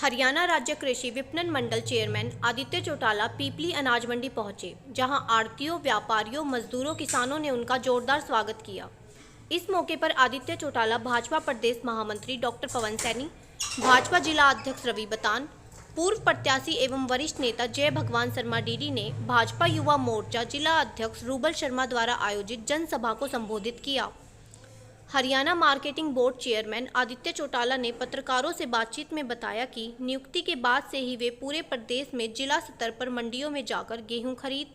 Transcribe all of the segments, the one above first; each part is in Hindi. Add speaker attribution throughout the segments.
Speaker 1: हरियाणा राज्य कृषि विपणन मंडल चेयरमैन आदित्य चौटाला पीपली अनाज मंडी पहुंचे, जहां आढ़तियों, व्यापारियों, मजदूरों, किसानों ने उनका जोरदार स्वागत किया। इस मौके पर आदित्य चौटाला, भाजपा प्रदेश महामंत्री डॉक्टर पवन सैनी, भाजपा जिला अध्यक्ष रवि बतान, पूर्व प्रत्याशी एवं वरिष्ठ नेता जय भगवान शर्मा डीडी ने भाजपा युवा मोर्चा जिला अध्यक्ष रूबल शर्मा द्वारा आयोजित जनसभा को संबोधित किया। Haryana marketing board chairman Aditya Chautala ने पत्रकारों से बातचीत में बताया कि नियुक्ति के बाद से ही वे पूरे प्रदेश में जिला स्तर पर मंडियों में जाकर गेहूं खरीद,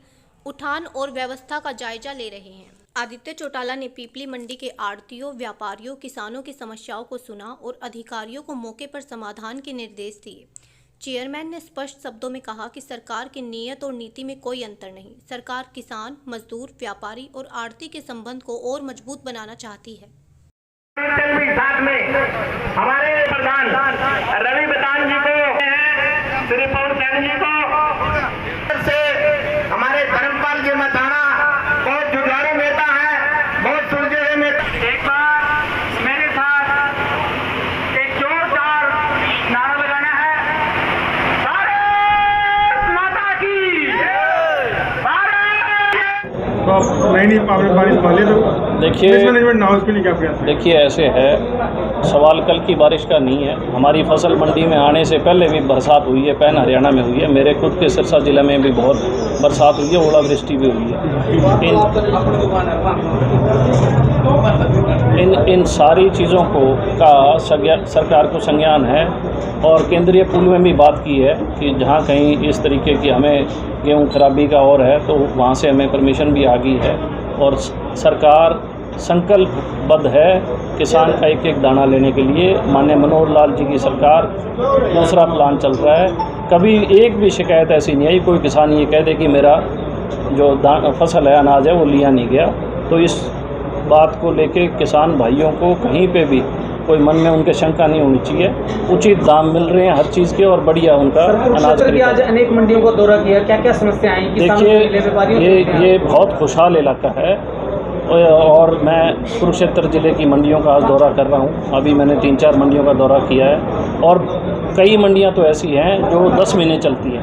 Speaker 1: उठान और व्यवस्था का जायजा ले रहे हैं। आदित्य चौटाला ने पीपली मंडी के आढ़तियों, व्यापारियों, किसानों की समस्याओं को सुना और अधिकारियों को मौके पर समाधान के निर्देश दिए। चेयरमैन ने स्पष्ट शब्दों में कहा कि सरकार की नीयत और नीति में कोई अंतर नहीं। सरकार किसान, मजदूर, व्यापारी और आढ़ती के संबंध को और मजबूत बनाना चाहती है।
Speaker 2: साथ में हमारे प्रधान रवि बतान जी को, श्री पवन सैनी जी को, से हमारे धर्मपाल जी मथाना बहुत जुझारू नेता है, बहुत सुलझे नेता। एक बार मेरे साथ एक जोरदार नारा लगाना है, भारत माता की भारत।
Speaker 3: तो आप नहीं बारिश वाले तो
Speaker 4: देखिए ऐसे है, सवाल कल की बारिश का नहीं है। हमारी फसल मंडी में आने से पहले भी बरसात हुई है, पैन हरियाणा में हुई है, मेरे खुद के सिरसा जिला में भी बहुत बरसात हुई है, ओलावृष्टि भी हुई है। इन सारी चीज़ों का सरकार को संज्ञान है और केंद्रीय पूल में भी बात की है कि जहाँ कहीं इस तरीके की हमें गेहूँ खराबी का और है तो वहाँ से हमें परमिशन भी आ गई है और सरकार संकल्पबद्ध है किसान का एक एक दाना लेने के लिए। माननीय मनोहर लाल जी की सरकार दूसरा प्लान चल रहा है। कभी एक भी शिकायत ऐसी नहीं आई कोई किसान ये कह दे कि मेरा जो फसल है, अनाज है, वो लिया नहीं गया। तो इस बात को लेके किसान भाइयों को कहीं पे भी कोई मन में उनके शंका नहीं होनी चाहिए। उचित दाम मिल रहे हैं हर चीज़ के और बढ़िया उनका अनाज खरीदा।
Speaker 5: आज अनेक मंडियों को दौरा किया, क्या क्या समस्याएं आई?
Speaker 4: देखिए ये बहुत खुशहाल इलाका है और मैं कुरुक्षेत्र ज़िले की मंडियों का आज दौरा कर रहा हूँ। अभी मैंने 3-4 मंडियों का दौरा किया है और कई मंडियाँ तो ऐसी हैं जो 10 महीने चलती हैं।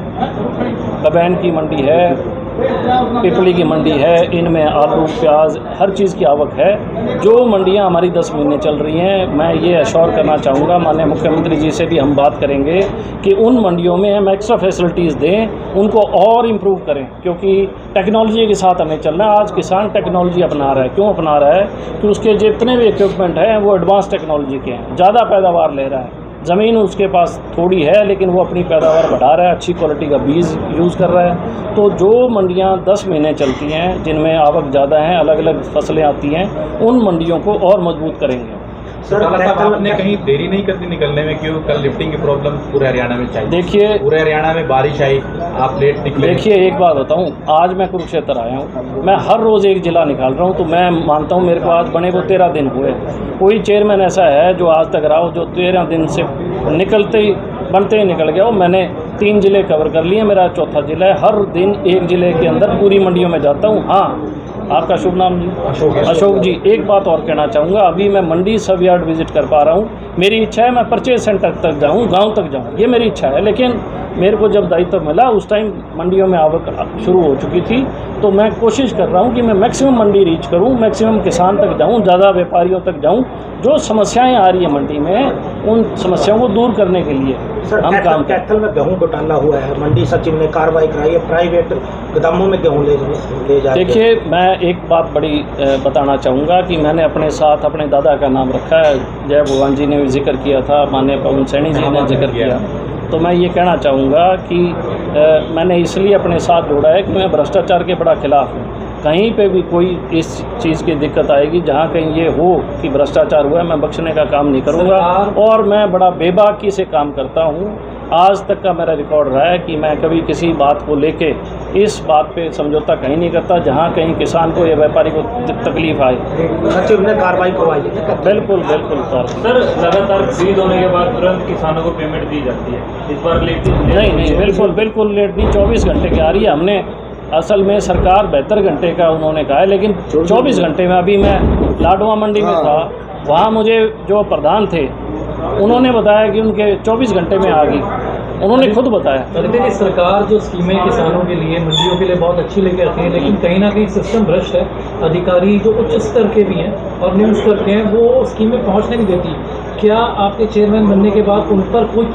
Speaker 4: कबैन की मंडी है, पिपली की मंडी है, इनमें आलू, प्याज, हर चीज़ की आवक है। जो मंडियां हमारी 10 महीने चल रही हैं, मैं ये अश्योर करना चाहूँगा, माननीय मुख्यमंत्री जी से भी हम बात करेंगे कि उन मंडियों में हम एक्स्ट्रा फैसिलिटीज़ दें, उनको और इम्प्रूव करें, क्योंकि टेक्नोलॉजी के साथ हमें चलना है। आज किसान टेक्नोलॉजी अपना रहा है। क्यों अपना रहा है? कि उसके जितने भी इक्विपमेंट हैं वो एडवांस टेक्नोलॉजी के हैं, ज़्यादा पैदावार ले रहा है। ज़मीन उसके पास थोड़ी है लेकिन वो अपनी पैदावार बढ़ा रहा है, अच्छी क्वालिटी का बीज यूज़ कर रहा है। तो जो मंडियां 10 महीने चलती हैं, जिनमें आवक ज़्यादा है, अलग अलग फसलें आती हैं, उन मंडियों को और मजबूत करेंगे।
Speaker 3: सर, आपने कहीं देरी नहीं करती निकलने में? क्यों कल लिफ्टिंग की प्रॉब्लम पूरे हरियाणा में चाहिए?
Speaker 4: देखिए
Speaker 3: पूरे हरियाणा में बारिश आई, आप लेट निकले।
Speaker 4: देखिए एक बात बताऊं, आज मैं कुरुक्षेत्र आया हूं, मैं हर रोज़ एक ज़िला निकाल रहा हूं, तो मैं मानता हूं मेरे को आज बने को 13 दिन हुए। कोई चेयरमैन ऐसा है जो आज तक रहा हो जो 13 दिन से निकलते ही बनते ही निकल गया हो। मैंने 3 ज़िले कवर कर लिए, मेरा 4था ज़िला है। हर दिन एक ज़िले के अंदर पूरी मंडियों में जाता हूँ। हाँ, आपका शुभ नाम जी? अशोक जी। एक बात और कहना चाहूँगा, अभी मैं मंडी सब यार्ड विजिट कर पा रहा हूँ। मेरी इच्छा है मैं परचेज सेंटर तक जाऊँ, गांव तक जाऊँ, ये मेरी इच्छा है। लेकिन मेरे को जब दायित्व मिला उस टाइम मंडियों में आवक शुरू हो चुकी थी, तो मैं कोशिश कर रहा हूँ कि मैं मैक्सिमम मंडी रीच करूँ, मैक्सिमम किसान तक जाऊँ, ज़्यादा व्यापारियों तक जाऊँ। जो समस्याएँ आ रही है मंडी में, उन समस्याओं को दूर करने के लिए हम काम
Speaker 5: कैथल में गेहूँ घोटाला हुआ है, मंडी सचिव ने कार्रवाई कराई है, प्राइवेट गोदामों में गेहूँ ले जाए।
Speaker 4: देखिए मैं एक बात बड़ी बताना चाहूँगा कि मैंने अपने साथ अपने दादा का नाम रखा है। जय भगवान जी ने भी जिक्र किया था, माननीय पवन सैनी जी ने जिक्र किया। तो मैं ये कहना चाहूँगा कि मैंने इसलिए अपने साथ जोड़ा है कि मैं भ्रष्टाचार के बड़ा खिलाफ हूँ। कहीं पे भी कोई इस चीज़ की दिक्कत आएगी, जहाँ कहीं ये हो कि भ्रष्टाचार हुआ है, मैं बख्शने का काम नहीं करूँगा। और मैं बड़ा बेबाकी से काम करता हूँ। आज तक का मेरा रिकॉर्ड रहा है कि मैं कभी किसी बात को लेके इस बात पे समझौता कहीं नहीं करता जहाँ कहीं किसान को या व्यापारी को तकलीफ आए।
Speaker 5: सचिव ने कार्रवाई करवाई?
Speaker 4: बिल्कुल बिल्कुल
Speaker 6: सर, लगातार खरीद होने के बाद तुरंत किसानों को पेमेंट दी जाती है, इस बार लेट
Speaker 4: नहीं, बिल्कुल लेट नहीं, 24 घंटे की आ रही है। हमने असल में सरकार 72 घंटे का उन्होंने कहा है, लेकिन 24 घंटे में। अभी मैं लाडवा मंडी में था, वहाँ मुझे जो प्रधान थे उन्होंने बताया कि उनके 24 घंटे में आ गई, उन्होंने खुद बताया।
Speaker 7: देखिए, सरकार जो स्कीमें किसानों के लिए, मंडियों के लिए बहुत अच्छी लेके आती है, लेकिन कहीं ना कहीं सिस्टम भ्रष्ट है। अधिकारी जो उच्च स्तर के भी हैं और निम्न स्तर के हैं, वो स्कीमें पहुंचने नहीं देती। क्या आपके चेयरमैन बनने के बाद उन पर कुछ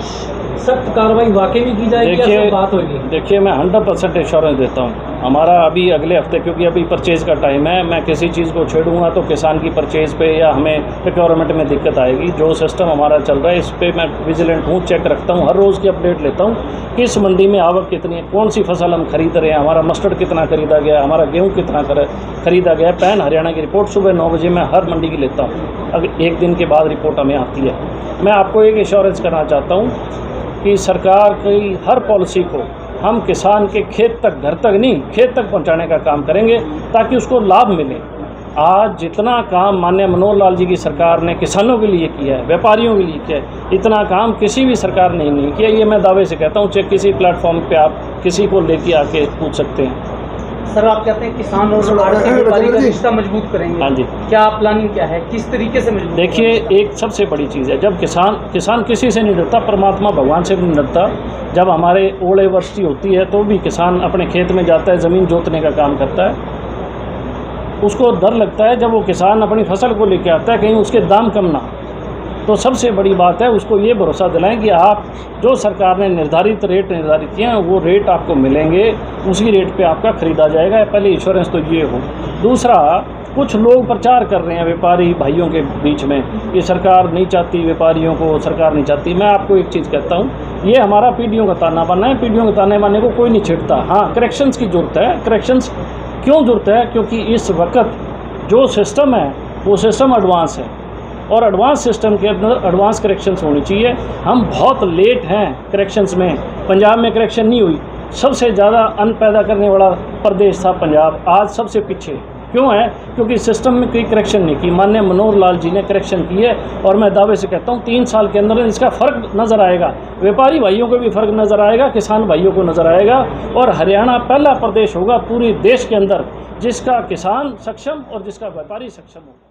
Speaker 7: सख्त कार्रवाई वाकई में की जाएगी? क्या सब बात होगी?
Speaker 4: देखिए, मैं 100% एश्योरेंस देता हूँ। हमारा अभी अगले हफ्ते, क्योंकि अभी परचेज़ का टाइम है, मैं किसी चीज़ को छेड़ूंगा तो किसान की परचेज़ पे या हमें प्रोक्योरमेंट में दिक्कत आएगी। जो सिस्टम हमारा चल रहा है इस पर मैं विजिलेंट हूँ, चेक रखता हूँ, हर रोज़ की अपडेट लेता हूँ। किस मंडी में आवक कितनी है, कौन सी फसल हम खरीद रहे हैं, हमारा मस्टर्ड कितना खरीदा गया है, हमारा गेहूँ कितना खरीदा गया है। पैन हरियाणा की रिपोर्ट सुबह 9 बजे मैं हर मंडी की लेता हूँ। अगर एक दिन के बाद रिपोर्ट हमें आती है। मैं आपको एक एश्योरेंस करना चाहता हूँ कि सरकार की हर पॉलिसी को हम किसान के खेत तक, घर तक नहीं, खेत तक पहुंचाने का काम करेंगे ताकि उसको लाभ मिले। आज जितना काम माननीय मनोहर लाल जी की सरकार ने किसानों के लिए किया है, व्यापारियों के लिए किया है, इतना काम किसी भी सरकार ने नहीं किया। ये मैं दावे से कहता हूँ, चाहे किसी प्लेटफॉर्म पे आप किसी को लेके आके पूछ सकते हैं।
Speaker 8: सर, आप कहते हैं किसान और व्यापारी का रिश्ता मजबूत करेंगे।
Speaker 4: हाँ जी।
Speaker 8: क्या प्लानिंग क्या है, किस तरीके से मजबूत?
Speaker 4: देखिए, एक सबसे बड़ी चीज़ है, जब किसान किसी से नहीं डरता, परमात्मा भगवान से भी नहीं डरता। जब हमारे ओले वर्षी होती है तो भी किसान अपने खेत में जाता है, ज़मीन जोतने का काम करता है। उसको डर लगता है जब वो किसान अपनी फसल को लेकर आता है कहीं उसके दाम कम ना। तो सबसे बड़ी बात है, उसको ये भरोसा दिलाएं कि आप जो सरकार ने निर्धारित रेट निर्धारित किए हैं वो रेट आपको मिलेंगे, उसी रेट पे आपका ख़रीदा जाएगा। पहले इंश्योरेंस तो ये हो। दूसरा, कुछ लोग प्रचार कर रहे हैं व्यापारी भाइयों के बीच में कि सरकार नहीं चाहती व्यापारियों को, सरकार नहीं चाहती। मैं आपको एक चीज़ कहता हूँ, ये हमारा पीढ़ियों का ताना बाना है। पीढ़ियों के ताने बाने को कोई नहीं छेड़ता। हाँ, करेक्शंस की ज़रूरत है। करेक्शंस क्यों ज़रूरत है? क्योंकि इस वक्त जो सिस्टम है वो सिस्टम एडवांस है और एडवांस सिस्टम के अंदर एडवांस करेक्शंस होनी चाहिए। हम बहुत लेट हैं करेक्शंस में। पंजाब में करेक्शन नहीं हुई। सबसे ज़्यादा अन्न पैदा करने वाला प्रदेश था पंजाब, आज सबसे पीछे क्यों है? क्योंकि सिस्टम में कोई करेक्शन नहीं की। माननीय मनोहर लाल जी ने करेक्शन की है और मैं दावे से कहता हूँ 3 साल के अंदर इसका फ़र्क नज़र आएगा। व्यापारी भाइयों को भी फ़र्क नज़र आएगा, किसान भाइयों को नज़र आएगा और हरियाणा पहला प्रदेश होगा पूरे देश के अंदर जिसका किसान सक्षम और जिसका व्यापारी सक्षम हो।